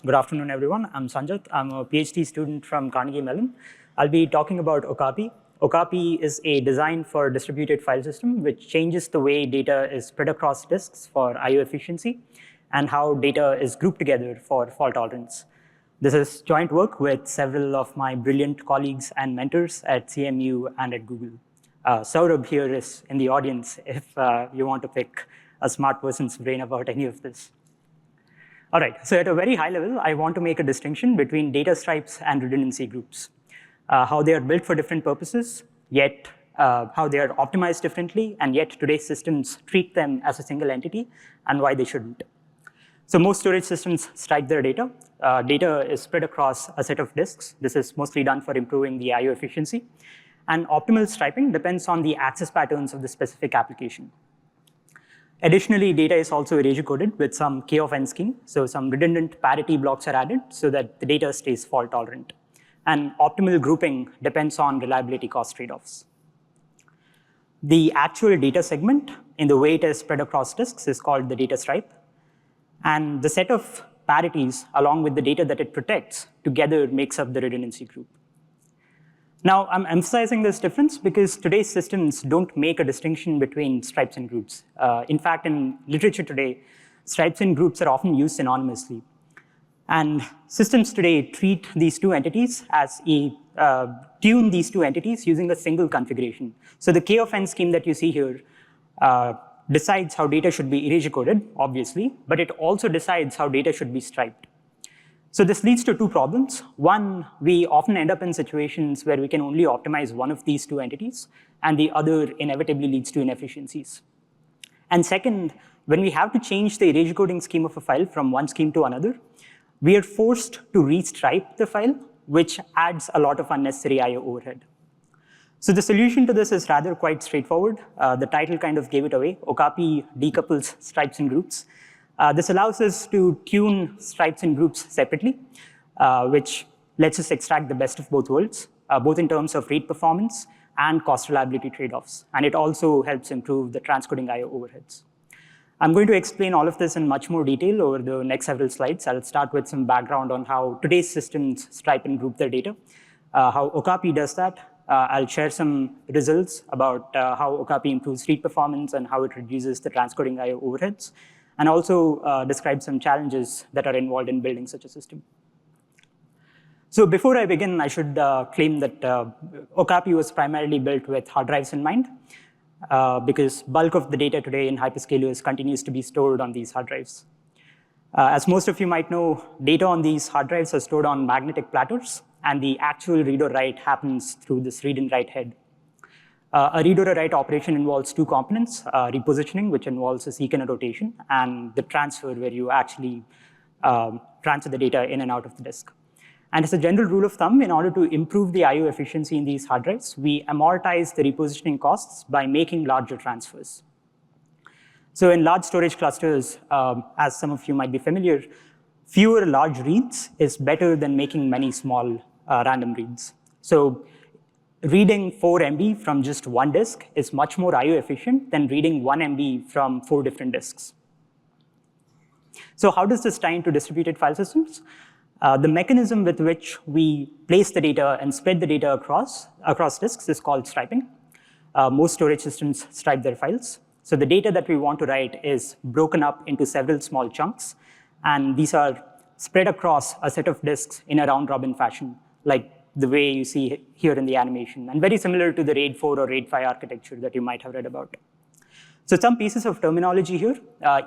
Good afternoon, everyone. I'm Sanjat. I'm a PhD student from Carnegie Mellon. I'll be talking about Okapi. Okapi is a design for a distributed file system which changes the way data is spread across disks for I/O efficiency and how data is grouped together for fault tolerance. This is joint work with several of my brilliant colleagues and mentors at CMU and at Google. Saurabh here is in the audience if you want to pick a smart person's brain about any of this. All right, so at a very high level, I want to make a distinction between data stripes and redundancy groups, how they are built for different purposes, yet how they are optimized differently, and yet today's systems treat them as a single entity, and why they shouldn't. So most storage systems stripe their data. Data is spread across a set of disks. This is mostly done for improving the I/O efficiency. And optimal striping depends on the access patterns of the specific application. Additionally, data is also erasure coded with some K of n scheme. So some redundant parity blocks are added so that the data stays fault tolerant. And optimal grouping depends on reliability cost trade-offs. The actual data segment in the way it is spread across disks is called the data stripe. And the set of parities along with the data that it protects together makes up the redundancy group. Now, I'm emphasizing this difference because today's systems don't make a distinction between stripes and groups. In fact, in literature today, stripes and groups are often used synonymously. And systems today treat these two entities as tune these two entities using a single configuration. So the K of n scheme that you see here decides how data should be erasure coded, obviously, but it also decides how data should be striped. So this leads to two problems. One, we often end up in situations where we can only optimize one of these two entities, and the other inevitably leads to inefficiencies. And second, when we have to change the erasure coding scheme of a file from one scheme to another, we are forced to restripe the file, which adds a lot of unnecessary I/O overhead. So the solution to this is rather quite straightforward. The title kind of gave it away. Okapi decouples stripes and groups. This allows us to tune stripes and groups separately, which lets us extract the best of both worlds, both in terms of read performance and cost reliability trade-offs. And it also helps improve the transcoding I/O overheads. I'm going to explain all of this in much more detail over the next several slides. I'll start with some background on how today's systems stripe and group their data, how Okapi does that. I'll share some results about how Okapi improves read performance and how it reduces the transcoding I/O overheads, and also describe some challenges that are involved in building such a system. So before I begin, I should claim that Okapi was primarily built with hard drives in mind, because bulk of the data today in hyperscalers continues to be stored on these hard drives. As most of you might know, data on these hard drives are stored on magnetic platters, and the actual read or write happens through this read and write head. A read or a write operation involves two components, repositioning, which involves a secant rotation, and the transfer, where you actually transfer the data in and out of the disk. And as a general rule of thumb, in order to improve the I/O efficiency in these hard drives, we amortize the repositioning costs by making larger transfers. So in large storage clusters, as some of you might be familiar, fewer large reads is better than making many small random reads. So reading 4 MB from just one disk is much more I/O efficient than reading 1 MB from 4 different disks. So how does this tie into distributed file systems? The mechanism with which we place the data and spread the data across disks is called striping. Most storage systems stripe their files. So the data that we want to write is broken up into several small chunks, and these are spread across a set of disks in a round-robin fashion, like the way you see here in the animation, and very similar to the RAID 4 or RAID 5 architecture that you might have read about. So some pieces of terminology here.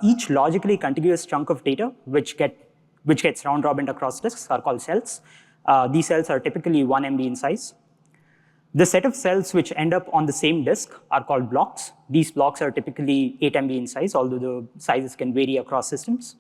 Each logically contiguous chunk of data which gets round-robin across disks are called cells. These cells are typically 1 MB in size. The set of cells which end up on the same disk are called blocks. These blocks are typically 8 MB in size, although the sizes can vary across systems.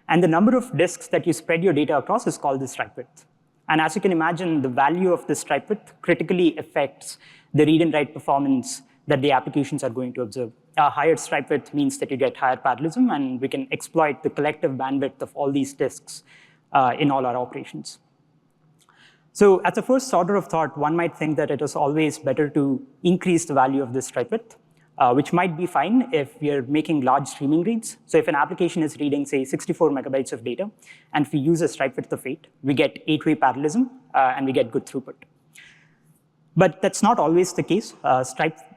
And the number of disks that you spread your data across is called the stripe width. And as you can imagine, the value of this stripe width critically affects the read and write performance that the applications are going to observe. A higher stripe width means that you get higher parallelism, and we can exploit the collective bandwidth of all these disks in all our operations. So as a first order of thought, one might think that it is always better to increase the value of this stripe width. which might be fine if we are making large streaming reads. So if an application is reading, say, 64 megabytes of data, and if we use a stripe width of 8, we get 8-way parallelism, and we get good throughput. But that's not always the case.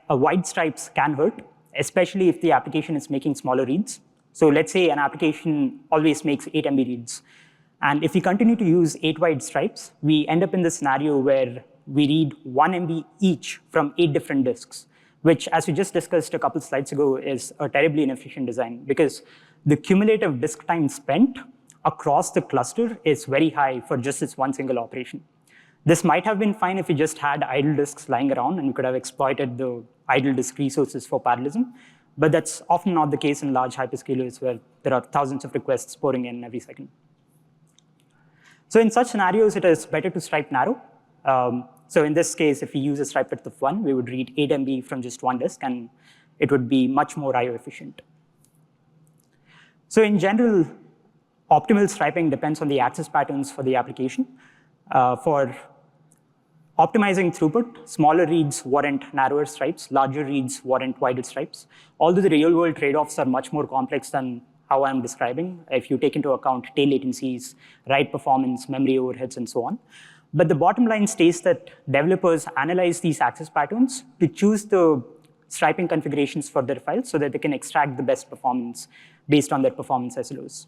Wide stripes can hurt, especially if the application is making smaller reads. So let's say an application always makes 8 MB reads. And if we continue to use 8 wide stripes, we end up in the scenario where we read 1 MB each from 8 different disks, which, as we just discussed a couple slides ago, is a terribly inefficient design because the cumulative disk time spent across the cluster is very high for just this one single operation. This might have been fine if we just had idle disks lying around and we could have exploited the idle disk resources for parallelism, but that's often not the case in large hyperscalers where there are thousands of requests pouring in every second. So in such scenarios, it is better to stripe narrow. So in this case, if we use a stripe width of 1, we would read 8 MB from just one disk, and it would be much more IO efficient. So in general, optimal striping depends on the access patterns for the application. For optimizing throughput, smaller reads warrant narrower stripes, larger reads warrant wider stripes. Although the real-world trade-offs are much more complex than how I'm describing, if you take into account tail latencies, write performance, memory overheads, and so on. But the bottom line states that developers analyze these access patterns to choose the striping configurations for their files so that they can extract the best performance based on their performance SLOs.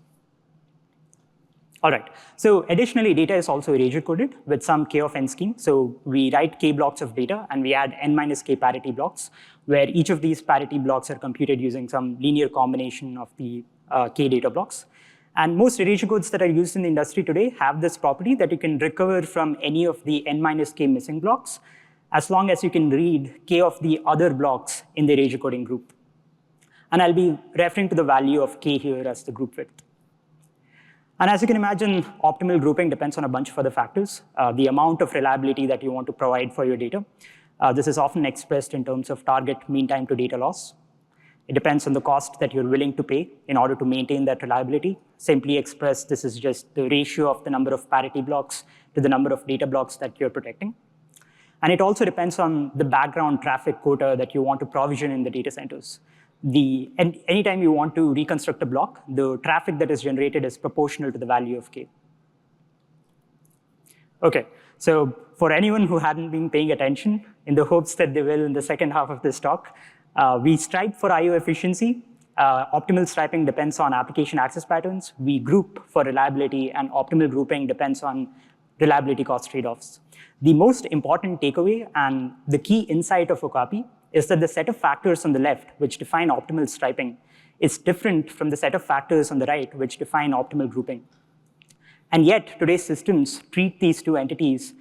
All right, so additionally, data is also erasure coded with some K of n scheme. So we write K blocks of data, and we add n minus K parity blocks, where each of these parity blocks are computed using some linear combination of the K data blocks. And most erasure codes that are used in the industry today have this property that you can recover from any of the n minus K missing blocks, as long as you can read K of the other blocks in the erasure coding group. And I'll be referring to the value of K here as the group width. And as you can imagine, optimal grouping depends on a bunch of other factors. The amount of reliability that you want to provide for your data. This is often expressed in terms of target mean time to data loss. It depends on the cost that you're willing to pay in order to maintain that reliability. Simply expressed, this is just the ratio of the number of parity blocks to the number of data blocks that you're protecting. And it also depends on the background traffic quota that you want to provision in the data centers. And anytime you want to reconstruct a block, the traffic that is generated is proportional to the value of K. OK, so for anyone who hadn't been paying attention, in the hopes that they will in the second half of this talk, we stripe for IO efficiency. Optimal striping depends on application access patterns. We group for reliability, and optimal grouping depends on reliability cost trade-offs. The most important takeaway and the key insight of Okapi is that the set of factors on the left, which define optimal striping, is different from the set of factors on the right, which define optimal grouping. And yet, today's systems treat these two entities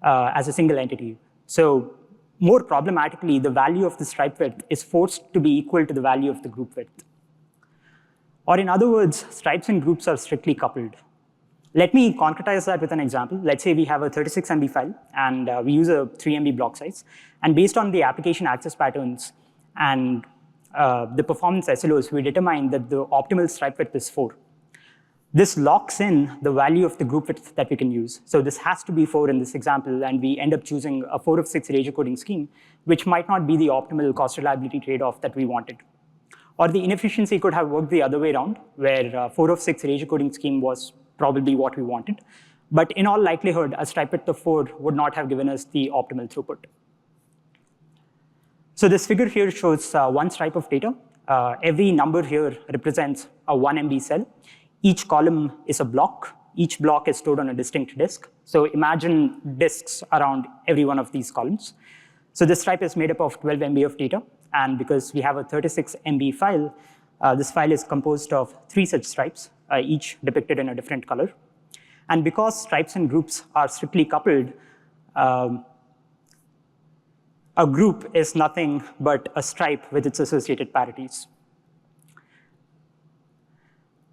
as a single entity. So more problematically, the value of the stripe width is forced to be equal to the value of the group width. Or in other words, stripes and groups are strictly coupled. Let me concretize that with an example. Let's say we have a 36 MB file, and we use a 3 MB block size. And based on the application access patterns and the performance SLOs, we determine that the optimal stripe width is 4. This locks in the value of the group width that we can use. So this has to be 4 in this example, and we end up choosing a 4 of 6 erasure coding scheme, which might not be the optimal cost reliability trade-off that we wanted. Or the inefficiency could have worked the other way around, where 4 of 6 erasure coding scheme was probably what we wanted. But in all likelihood, a stripe width of 4 would not have given us the optimal throughput. So this figure here shows one stripe of data. Every number here represents a 1 MB cell. Each column is a block. Each block is stored on a distinct disk. So imagine disks around every one of these columns. So this stripe is made up of 12 MB of data. And because we have a 36 MB file, this file is composed of 3 such stripes, each depicted in a different color. And because stripes and groups are strictly coupled, a group is nothing but a stripe with its associated parities.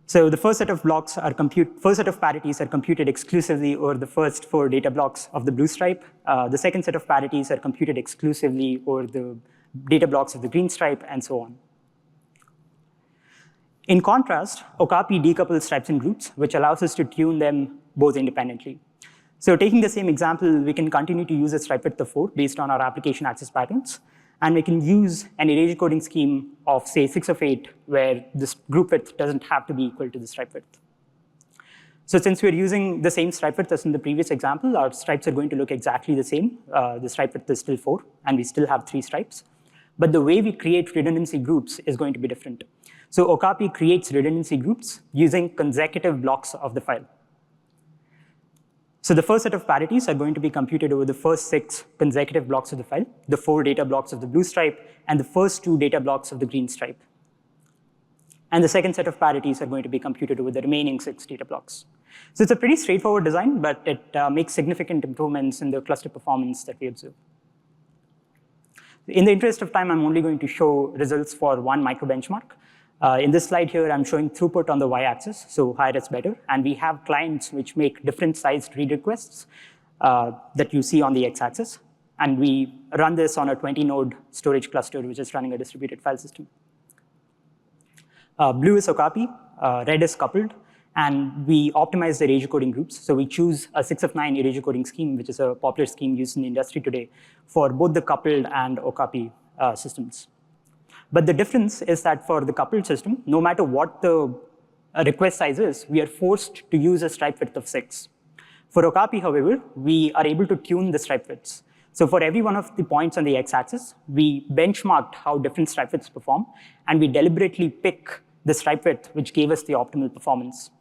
So the first set of parities are computed exclusively over the first 4 data blocks of the blue stripe. The second set of parities are computed exclusively over the data blocks of the green stripe, and so on. In contrast, Okapi decouples stripes and groups, which allows us to tune them both independently. So taking the same example, we can continue to use a stripe width of 4 based on our application access patterns. And we can use an erasure coding scheme of, say, 6 of 8, where this group width doesn't have to be equal to the stripe width. So since we're using the same stripe width as in the previous example, our stripes are going to look exactly the same. The stripe width is still 4, and we still have 3 stripes. But the way we create redundancy groups is going to be different. So Okapi creates redundancy groups using consecutive blocks of the file. So the first set of parities are going to be computed over the first 6 consecutive blocks of the file, the 4 data blocks of the blue stripe, and the first 2 data blocks of the green stripe. And the second set of parities are going to be computed over the remaining 6 data blocks. So it's a pretty straightforward design, but it makes significant improvements in the cluster performance that we observe. In the interest of time, I'm only going to show results for one micro benchmark. In this slide here, I'm showing throughput on the y-axis, so higher is better. And we have clients which make different sized read requests that you see on the x-axis. And we run this on a 20-node storage cluster, which is running a distributed file system. Blue is Okapi, red is coupled, and we optimize the erasure coding groups. So we choose a 6 of 9 erasure coding scheme, which is a popular scheme used in the industry today for both the coupled and Okapi systems. But the difference is that for the coupled system, no matter what the request size is, we are forced to use a stripe width of 6. For Okapi, however, we are able to tune the stripe widths. So for every one of the points on the x-axis, we benchmarked how different stripe widths perform, and we deliberately pick the stripe width which gave us the optimal performance.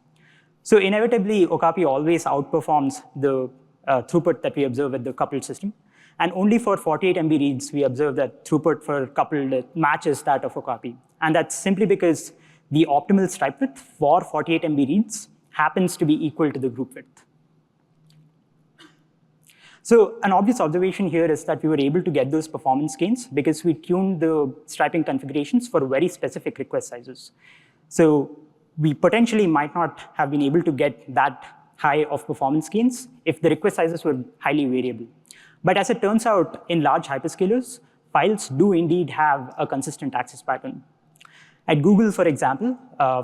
So inevitably, Okapi always outperforms the throughput that we observe with the coupled system. And only for 48 MB reads, we observe that throughput for coupled matches that of Okapi. And that's simply because the optimal stripe width for 48 MB reads happens to be equal to the group width. So an obvious observation here is that we were able to get those performance gains because we tuned the striping configurations for very specific request sizes. So we potentially might not have been able to get that high of performance gains if the request sizes were highly variable. But as it turns out, in large hyperscalers, files do indeed have a consistent access pattern. At Google, for example,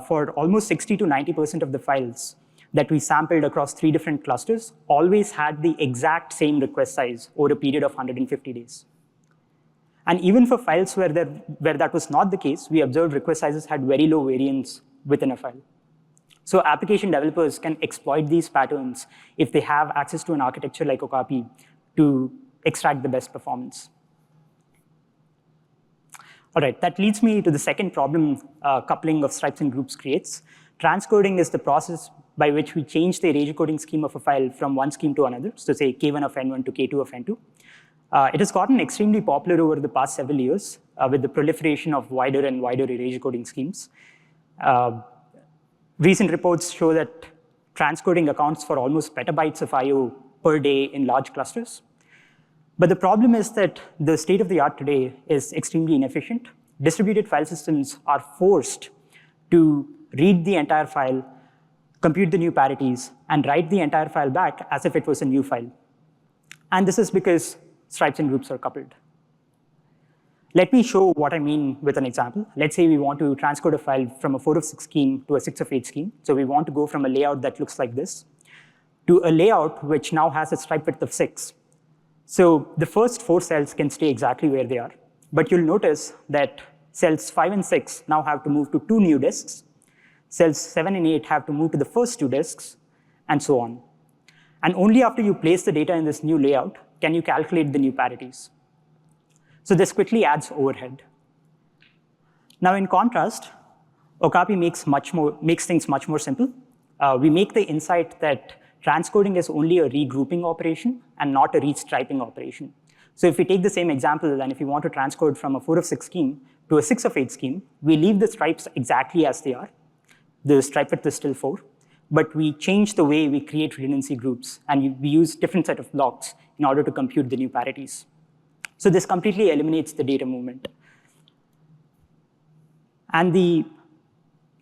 for almost 60 to 90% of the files that we sampled across 3 different clusters always had the exact same request size over a period of 150 days. And even for files where that was not the case, we observed request sizes had very low variance within a file. So application developers can exploit these patterns if they have access to an architecture like Okapi to extract the best performance. All right, that leads me to the second problem coupling of stripes and groups creates. Transcoding is the process by which we change the erasure coding scheme of a file from one scheme to another, so say K1 of N1 to K2 of N2. It has gotten extremely popular over the past several years with the proliferation of wider and wider erasure coding schemes. Recent reports show that transcoding accounts for almost petabytes of I/O per day in large clusters. But the problem is that the state of the art today is extremely inefficient. Distributed file systems are forced to read the entire file, compute the new parities, and write the entire file back as if it was a new file. And this is because stripes and groups are coupled. Let me show what I mean with an example. Let's say we want to transcode a file from a 4 of 6 scheme to a 6 of 8 scheme. So we want to go from a layout that looks like this to a layout which now has a stripe width of 6. So the first 4 cells can stay exactly where they are. But you'll notice that cells 5 and 6 now have to move to 2 new disks. Cells 7 and 8 have to move to the first 2 disks, and so on. And only after you place the data in this new layout can you calculate the new parities. So this quickly adds overhead. Now in contrast, Okapi makes things much more simple. We make the insight that transcoding is only a regrouping operation and not a restriping operation. So if we take the same example, and if we want to transcode from a 4 of 6 scheme to a 6 of 8 scheme, we leave the stripes exactly as they are. The stripe width is still 4, but we change the way we create redundancy groups, and we use different set of blocks in order to compute the new parities. So this completely eliminates the data movement. And the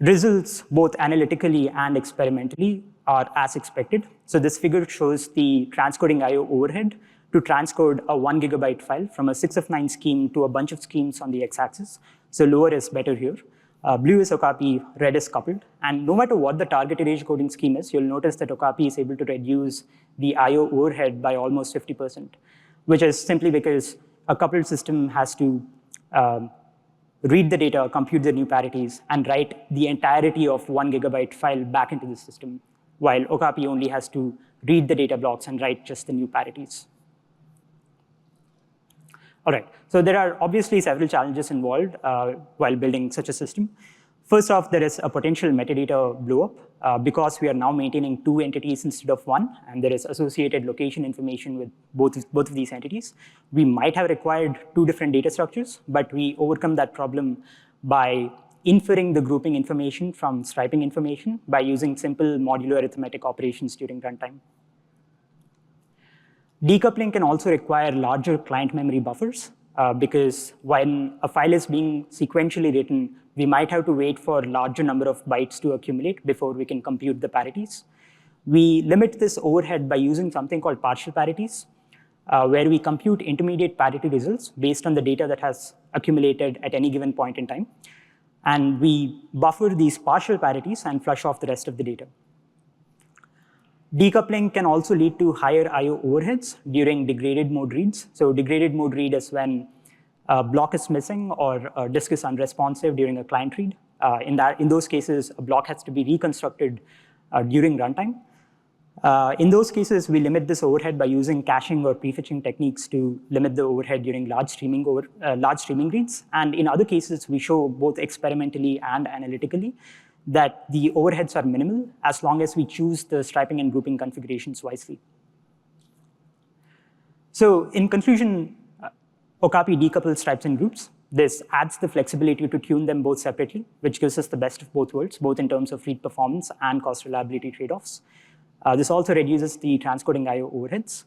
results, both analytically and experimentally, are as expected. So this figure shows the transcoding I/O overhead to transcode a 1 GB file from a 6 of 9 scheme to a bunch of schemes on the x-axis. So lower is better here. Blue is Okapi, red is coupled. And no matter what the target erasure coding scheme is, you'll notice that Okapi is able to reduce the I/O overhead by almost 50%, which is simply because a coupled system has to read the data, compute the new parities, and write the entirety of 1 gigabyte file back into the system, while Okapi only has to read the data blocks and write just the new parities. All right, so there are obviously several challenges involved while building such a system. First off, there is a potential metadata blow-up because we are now maintaining 2 entities instead of 1, and there is associated location information with both of these entities. We might have required 2 different data structures, but we overcome that problem by inferring the grouping information from striping information by using simple modular arithmetic operations during runtime. Decoupling can also require larger client memory buffers because when a file is being sequentially written, we might have to wait for a larger number of bytes to accumulate before we can compute the parities. We limit this overhead by using something called partial parities, where we compute intermediate parity results based on the data that has accumulated at any given point in time. And we buffer these partial parities and flush off the rest of the data. Decoupling can also lead to higher I/O overheads during degraded mode reads. So degraded mode read is when a block is missing or a disk is unresponsive during a client read. In those cases, a block has to be reconstructed during runtime. In those cases, we limit this overhead by using caching or prefetching techniques to limit the overhead during large streaming reads. And in other cases, we show both experimentally and analytically that the overheads are minimal as long as we choose the striping and grouping configurations wisely. So in conclusion, Okapi decouples stripes and groups. This adds the flexibility to tune them both separately, which gives us the best of both worlds, both in terms of read performance and cost reliability trade-offs. This also reduces the transcoding I/O overheads.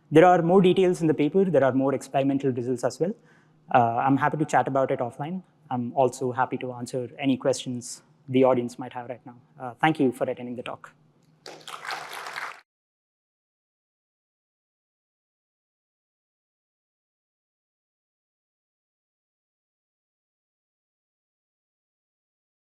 There are more details in the paper. There are more experimental results as well. I'm happy to chat about it offline. I'm also happy to answer any questions the audience might have right now. Thank you for attending the talk.